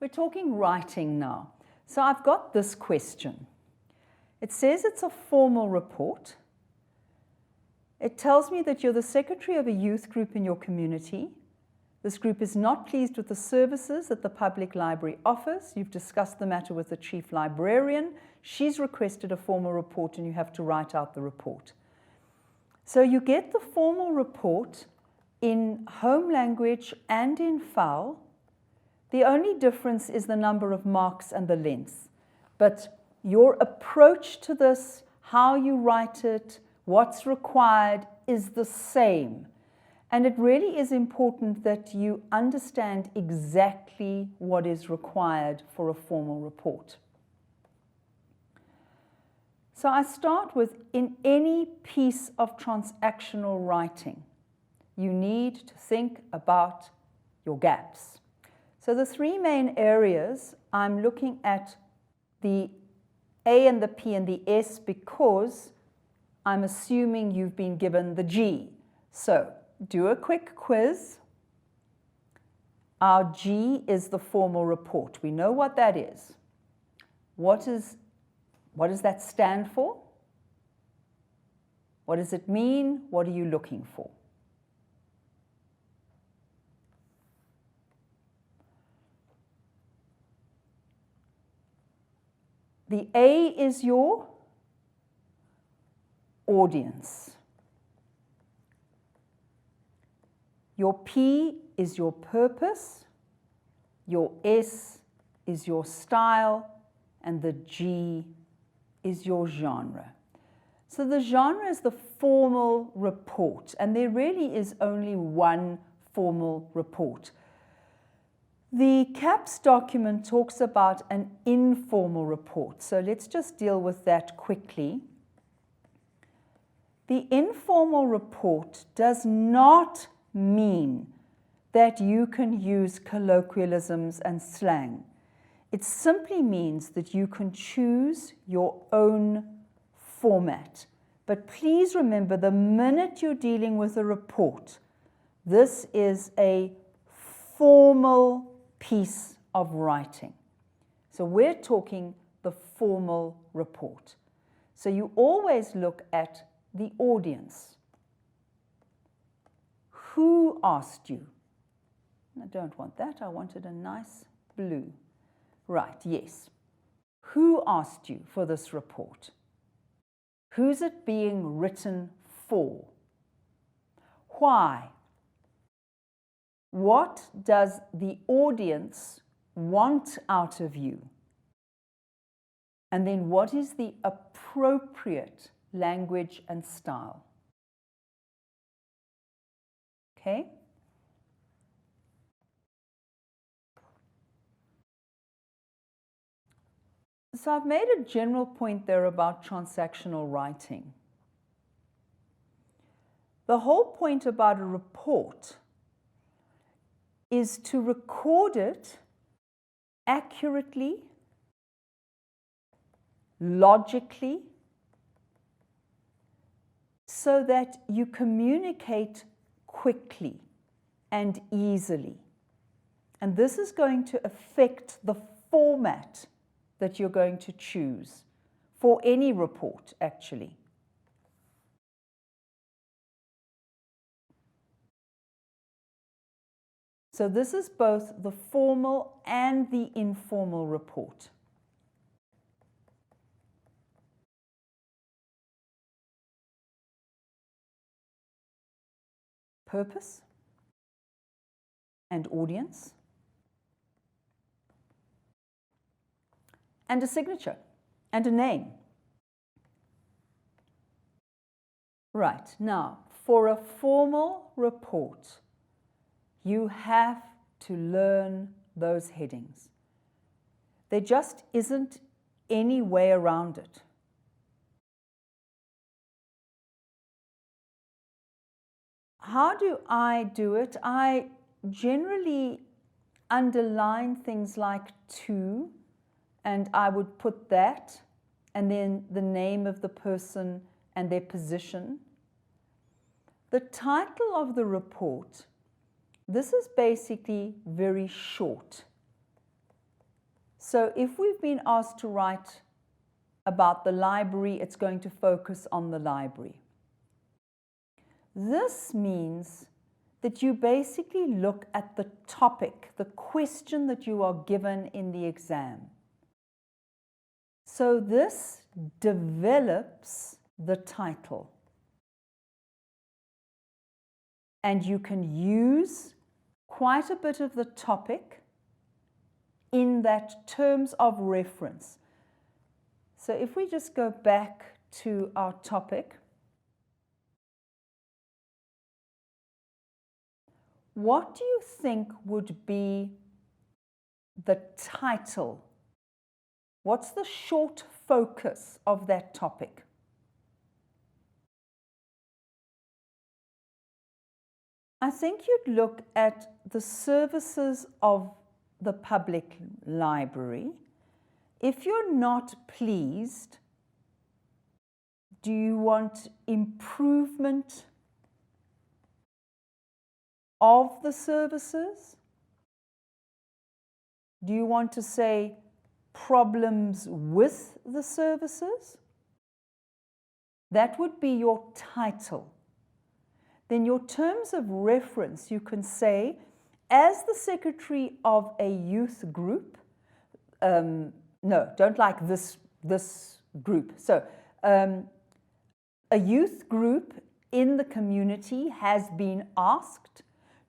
We're talking writing now. So I've got this question. It says it's a formal report. It tells me that you're the secretary of a youth group in your community. This group is not pleased with the services that the public library offers. You've discussed the matter with the chief librarian. She's requested a formal report and you have to write out the report. So you get the formal report in home language and in FOUL. The only difference is the number of marks and the length. But your approach to this, how you write it, what's required is the same. And it really is important that you understand exactly what is required for a formal report. So I start with, in any piece of transactional writing, you need to think about your gaps. So the three main areas, I'm looking at the A and the P and the S because I'm assuming you've been given the G. So do a quick quiz. Our G is the formal report. We know what that is. What does that stand for? What does it mean? What are you looking for? The A is your audience. Your P is your purpose. Your S is your style. And the G is your genre. So the genre is the formal report. And there really is only one formal report. The CAPS document talks about an informal report. So let's just deal with that quickly. The informal report does not mean that you can use colloquialisms and slang. It simply means that you can choose your own format. But please remember, the minute you're dealing with a report, this is a formal piece of writing. So we're talking the formal report. So you always look at the audience. Who asked you? I don't want that. I wanted a nice blue. Right, yes. Who asked you for this report? Who's it being written for? Why? What does the audience want out of you? And then what is the appropriate language and style? Okay? So I've made a general point there about transactional writing. The whole point about a report is to record it accurately, logically, so that you communicate quickly and easily. And this is going to affect the format that you're going to choose for any report, actually. So this is both the formal and the informal report. Purpose and audience. And a signature and a name. Right, now, for a formal report, you have to learn those headings. There just isn't any way around it. How do I do it? I generally underline things like to, and I would put that, and then the name of the person and their position. The title of the report, this is basically very short. So if we've been asked to write about the library, it's going to focus on the library. This means that you basically look at the topic, the question that you are given in the exam. So this develops the title. And you can use quite a bit of the topic in that terms of reference. So if we just go back to our topic, what do you think would be the title? What's the short focus of that topic? I think you'd look at the services of the public library. If you're not pleased, do you want improvement of the services? Do you want to say problems with the services? That would be your title. Then your terms of reference, you can say, as the secretary of a youth group, no, don't like this group. So a youth group in the community has been asked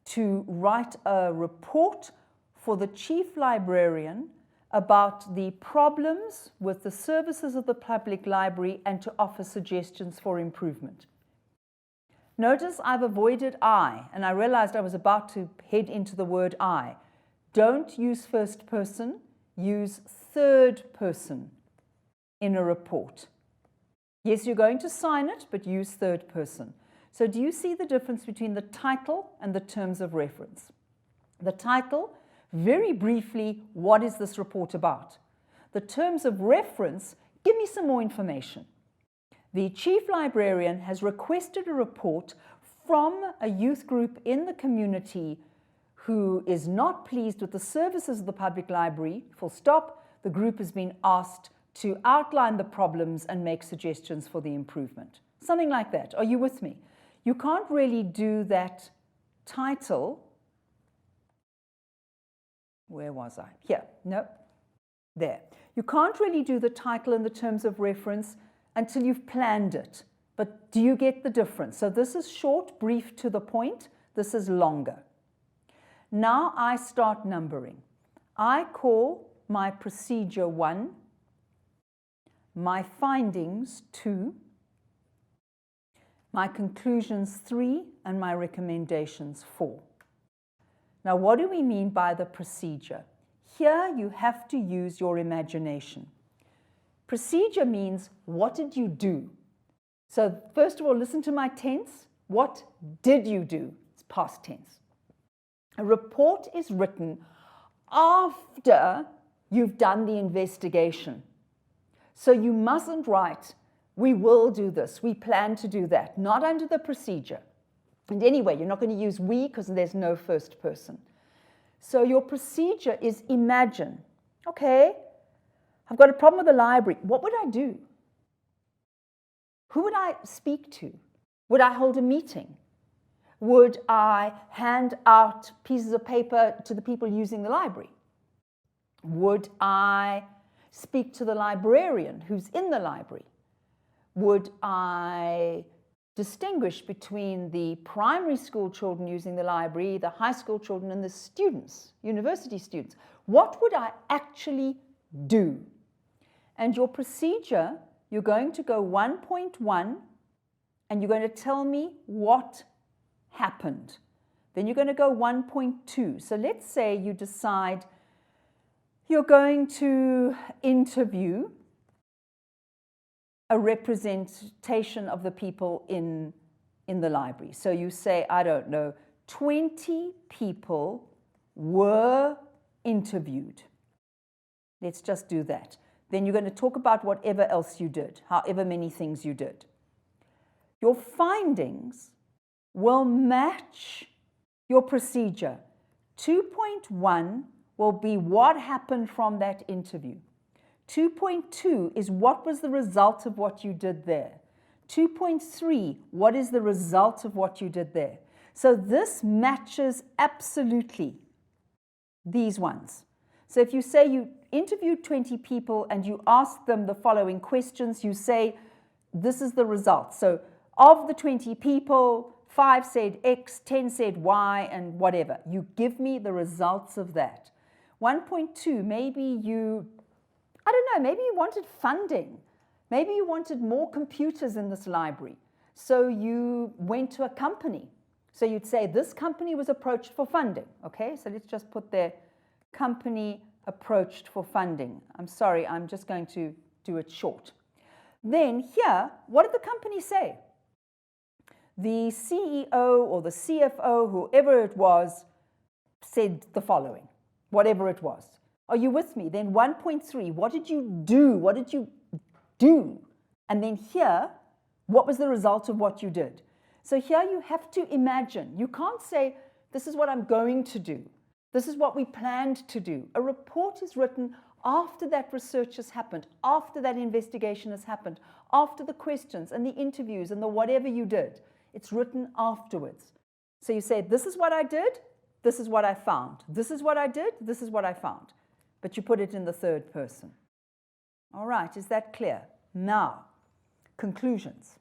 to write a report for the chief librarian about the problems with the services of the public library and to offer suggestions for improvement. Notice I've avoided I, and I realized I was about to head into the word I. Don't use first person, use third person in a report. Yes, you're going to sign it, but use third person. So do you see the difference between the title and the terms of reference? The title, very briefly, what is this report about? The terms of reference, give me some more information. The chief librarian has requested a report from a youth group in the community who is not pleased with the services of the public library, full stop. The group has been asked to outline the problems and make suggestions for the improvement. Something like that. Are you with me? You can't really do that title. Where was I? Here. No. There. You can't really do the title and the terms of reference until you've planned it. But do you get the difference? So this is short, brief, to the point. This is longer. Now I start numbering. I call my procedure 1, my findings 2, my conclusions 3, and my recommendations 4. Now, what do we mean by the procedure? Here you have to use your imagination. Procedure means, what did you do? So first of all, listen to my tense. What did you do? It's past tense. A report is written after you've done the investigation. So you mustn't write, we will do this, we plan to do that, not under the procedure. And anyway, you're not going to use we because there's no first person. So your procedure is imagine. Okay, I've got a problem with the library. What would I do? Who would I speak to? Would I hold a meeting? Would I hand out pieces of paper to the people using the library? Would I speak to the librarian who's in the library? Would I distinguish between the primary school children using the library, the high school children, and the students, university students? What would I actually do? And your procedure, you're going to go 1.1, and you're going to tell me what happened. Then you're going to go 1.2. So let's say you decide you're going to interview a representation of the people in the library. So you say, I don't know, 20 people were interviewed. Let's just do that. Then you're going to talk about whatever else you did, however many things you did. Your findings will match your procedure. 2.1 will be what happened from that interview. 2.2 is what was the result of what you did there. 2.3, what is the result of what you did there? So this matches absolutely these ones. So if you say you interviewed 20 people and you asked them the following questions, you say, this is the result. So of the 20 people, 5 said X, 10 said Y, and whatever. You give me the results of that. 1.2, maybe you, I don't know, maybe you wanted funding. Maybe you wanted more computers in this library. So you went to a company. So you'd say this company was approached for funding. Okay, so let's just put there, company approached for funding. I'm sorry, I'm just going to do it short. Then here, what did the company say? The CEO or the CFO, whoever it was, said the following, whatever it was. Are you with me? Then 1.3, what did you do? What did you do? And then here, what was the result of what you did? So here you have to imagine. You can't say, this is what I'm going to do. This is what we planned to do. A report is written after that research has happened, after that investigation has happened, after the questions and the interviews and the whatever you did. It's written afterwards. So you say, this is what I did, this is what I found. This is what I did, this is what I found. But you put it in the third person. All right, is that clear? Now, conclusions.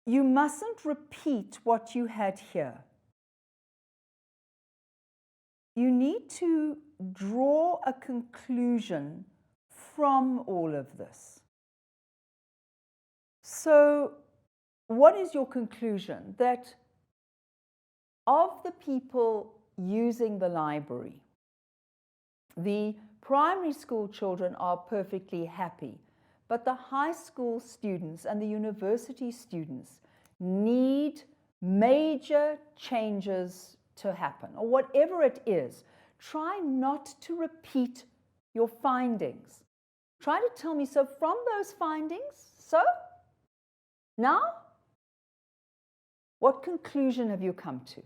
You mustn't repeat what you had here. You need to draw a conclusion from all of this. So, what is your conclusion? That of the people using the library, the primary school children are perfectly happy, but the high school students and the university students need major changes to happen, or whatever it is. Try not to repeat your findings. Try to tell me, so from those findings, so now, what conclusion have you come to?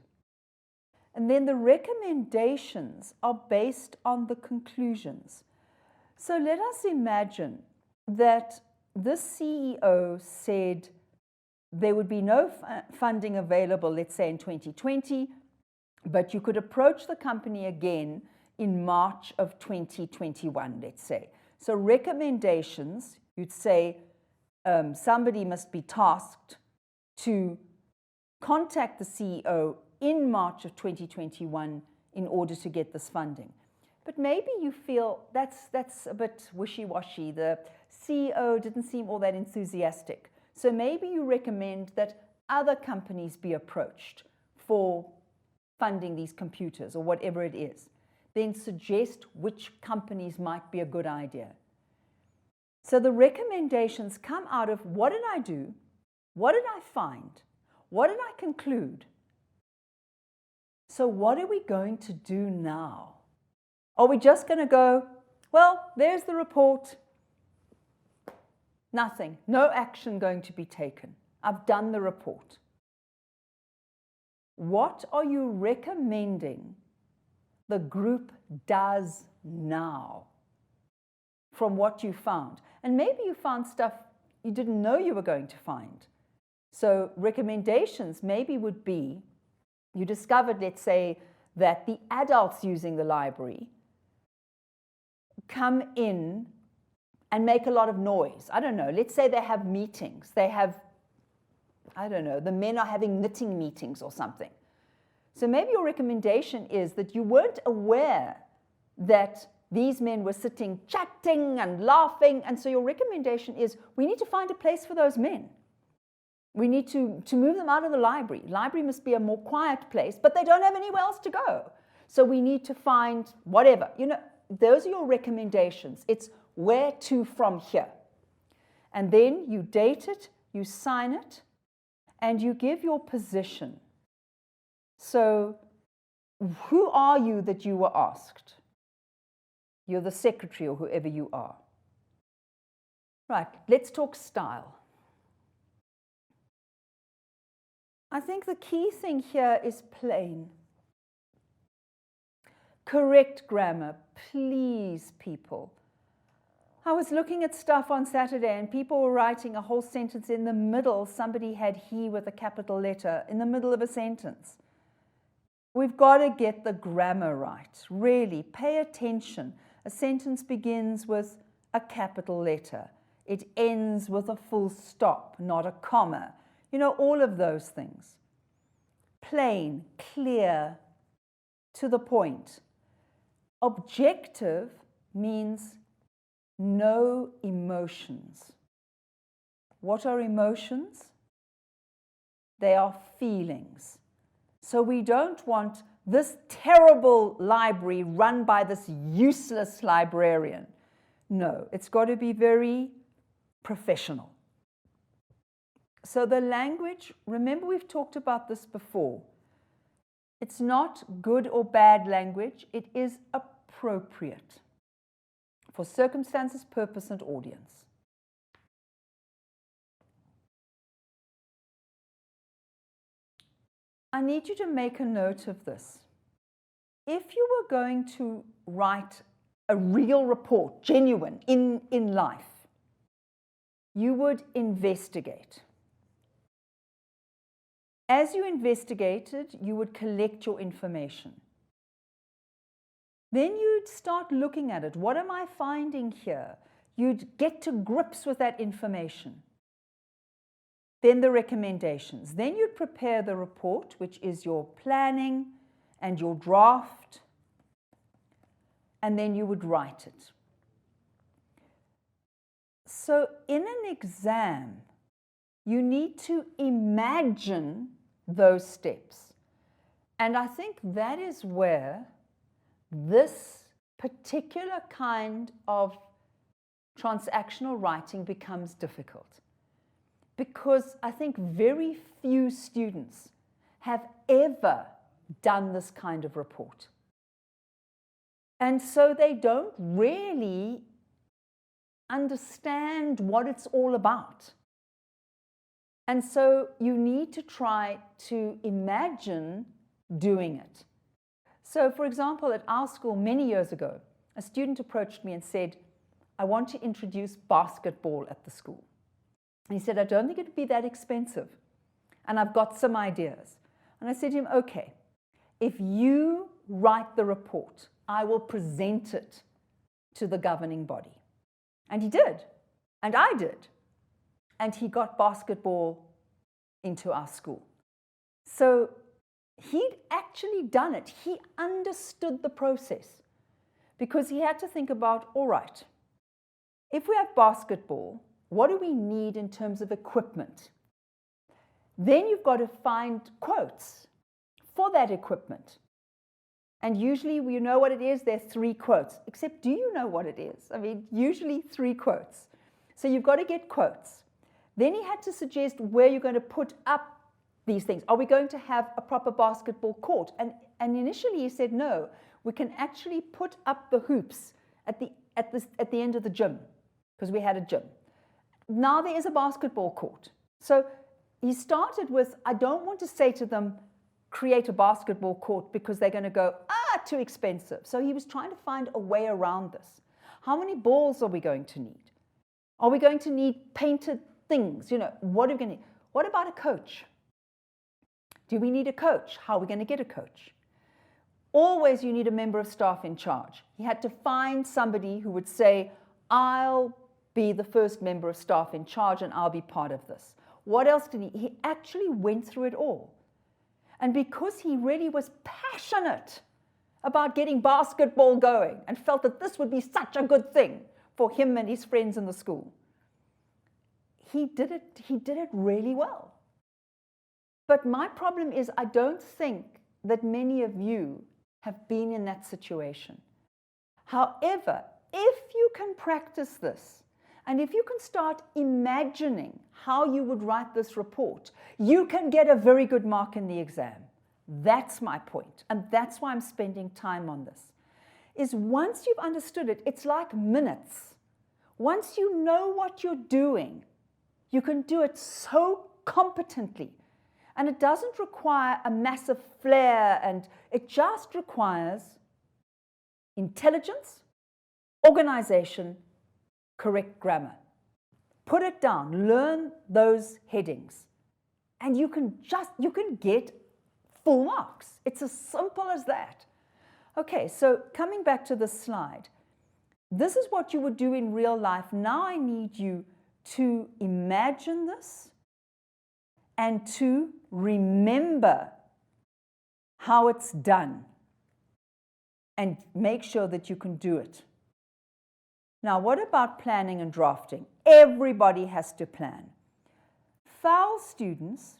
And then the recommendations are based on the conclusions. So let us imagine that this CEO said there would be no funding available, let's say in 2020, but you could approach the company again in March of 2021, let's say. So recommendations, you'd say somebody must be tasked to contact the CEO in March of 2021 in order to get this funding. But maybe you feel that's a bit wishy-washy. The CEO didn't seem all that enthusiastic. So maybe you recommend that other companies be approached for funding these computers or whatever it is. Then suggest which companies might be a good idea. So the recommendations come out of, what did I do? What did I find? What did I conclude? So what are we going to do now? Are we just going to go, well, there's the report. Nothing, no action going to be taken. I've done the report. What are you recommending the group does now from what you found? And maybe you found stuff you didn't know you were going to find. So recommendations maybe would be, you discovered, let's say, that the adults using the library come in and make a lot of noise. I don't know, let's say they have meetings. They have, I don't know, the men are having knitting meetings or something. So maybe your recommendation is that you weren't aware that these men were sitting chatting and laughing, and so your recommendation is, we need to find a place for those men. We need to move them out of the library. Library must be a more quiet place, but they don't have anywhere else to go. So we need to find whatever. You know, those are your recommendations. It's where to from here. And then you date it, you sign it, and you give your position. So who are you that you were asked? You're the secretary or whoever you are. Right, let's talk style. I think the key thing here is plain. Correct grammar, please, people. I was looking at stuff on Saturday and people were writing a whole sentence in the middle. Somebody had he with a capital letter in the middle of a sentence. We've got to get the grammar right. Really, pay attention. A sentence begins with a capital letter. It ends with a full stop, not a comma. You know, all of those things. Plain, clear, to the point. Objective means no emotions. What are emotions? They are feelings. So we don't want this terrible library run by this useless librarian. No, it's got to be very professional. So the language, remember we've talked about this before. It's not good or bad language, it is appropriate for circumstances, purpose, and audience. I need you to make a note of this. If you were going to write a real report, genuine, in life, you would investigate. As you investigated, you would collect your information. Then you'd start looking at it. What am I finding here? You'd get to grips with that information. Then the recommendations. Then you'd prepare the report, which is your planning and your draft, and then you would write it. So in an exam, you need to imagine those steps. And I think that is where this particular kind of transactional writing becomes difficult. Because I think very few students have ever done this kind of report. And so they don't really understand what it's all about. And so you need to try to imagine doing it. So for example, at our school many years ago, a student approached me and said, I want to introduce basketball at the school. And he said, I don't think it would be that expensive. And I've got some ideas. And I said to him, okay, if you write the report, I will present it to the governing body. And he did. And I did. And he got basketball into our school. So he'd actually done it. He understood the process because he had to think about, all right, if we have basketball, what do we need in terms of equipment? Then you've got to find quotes for that equipment. And usually, you know what it is, there are 3 quotes. Except, do you know what it is? I mean, usually 3 quotes. So you've got to get quotes. Then he had to suggest where you're going to put up these things. Are we going to have a proper basketball court? And initially he said, no, we can actually put up the hoops at the end of the gym, because we had a gym. Now there is a basketball court. So he started with, I don't want to say to them, create a basketball court because they're going to go, too expensive. So he was trying to find a way around this. How many balls are we going to need? Are we going to need painted things? You know, what are we going to need? What about a coach? Do we need a coach? How are we going to get a coach? Always you need a member of staff in charge. He had to find somebody who would say, I'll be the first member of staff in charge and I'll be part of this. What else did he actually went through it all. And because he really was passionate about getting basketball going and felt that this would be such a good thing for him and his friends in the school, he did it really well. But my problem is I don't think that many of you have been in that situation. However, if you can practice this, and if you can start imagining how you would write this report, you can get a very good mark in the exam. That's my point, and that's why I'm spending time on this. Is once you've understood it, it's like minutes. Once you know what you're doing, you can do it so competently. And it doesn't require a massive flair, and it just requires intelligence, organization, correct grammar. Put it down, learn those headings, and you can get full marks. It's as simple as that. Okay, so coming back to this slide, this is what you would do in real life. Now I need you to imagine this and to remember how it's done and make sure that you can do it. Now, what about planning and drafting? Everybody has to plan. FAL students,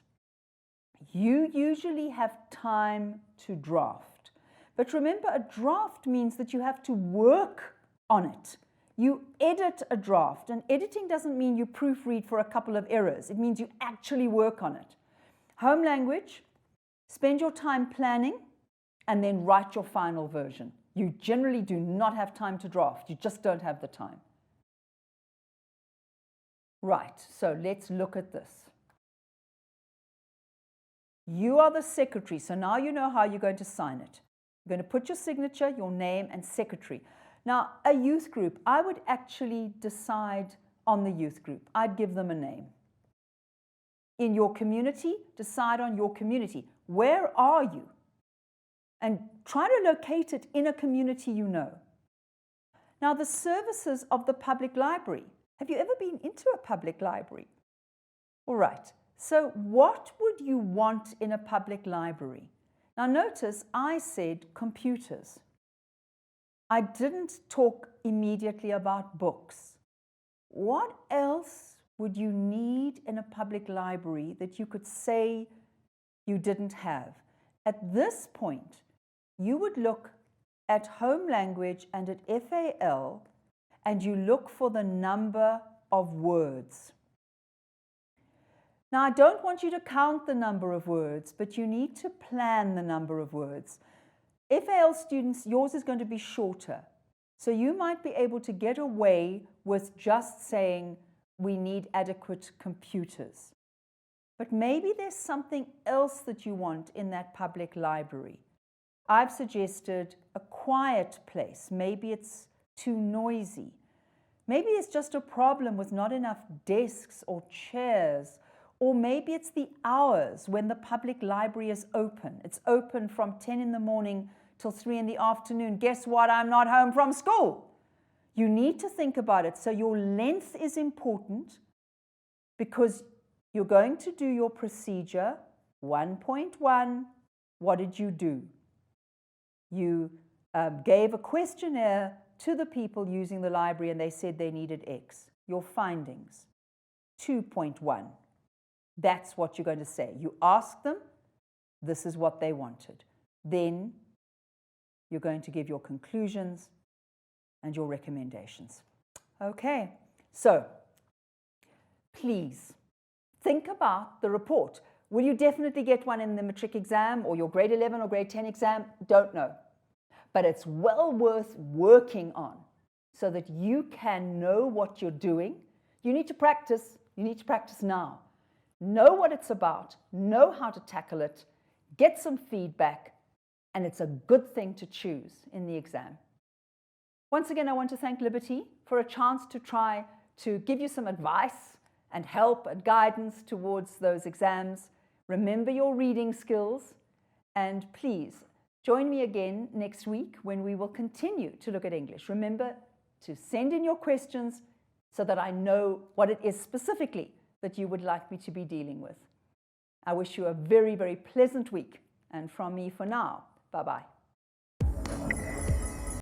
you usually have time to draft. But remember, a draft means that you have to work on it. You edit a draft, and editing doesn't mean you proofread for a couple of errors. It means you actually work on it. Home language, spend your time planning and then write your final version. You generally do not have time to draft. You just don't have the time. Right, so let's look at this. You are the secretary, so now you know how you're going to sign it. You're going to put your signature, your name, and secretary. Now, a youth group, I would actually decide on the youth group. I'd give them a name. In your community, decide on your community. Where are you? And try to locate it in a community you know. Now, the services of the public library. Have you ever been into a public library? All right. So what would you want in a public library? Now, notice I said computers. I didn't talk immediately about books. What else would you need in a public library that you could say you didn't have? At this point, you would look at home language and at FAL, and you look for the number of words. Now, I don't want you to count the number of words, but you need to plan the number of words. FAL students, yours is going to be shorter. So you might be able to get away with just saying, we need adequate computers. But maybe there's something else that you want in that public library. I've suggested a quiet place. Maybe it's too noisy. Maybe it's just a problem with not enough desks or chairs. Or maybe it's the hours when the public library is open. It's open from 10 in the morning till 3 in the afternoon. Guess what? I'm not home from school. You need to think about it. So your length is important because you're going to do your procedure. 1.1, what did you do? You gave a questionnaire to the people using the library and they said they needed X. Your findings. 2.1. That's what you're going to say. You ask them, this is what they wanted. Then you're going to give your conclusions and your recommendations. Okay, so please think about the report. Will you definitely get one in the matric exam or your grade 11 or grade 10 exam? Don't know. But it's well worth working on so that you can know what you're doing. You need to practice. You need to practice now. Know what it's about, know how to tackle it, get some feedback, and it's a good thing to choose in the exam. Once again, I want to thank Liberty for a chance to try to give you some advice and help and guidance towards those exams. Remember your reading skills, and please join me again next week when we will continue to look at English. Remember to send in your questions so that I know what it is specifically that you would like me to be dealing with. I wish you a very, very pleasant week. And from me for now, bye-bye.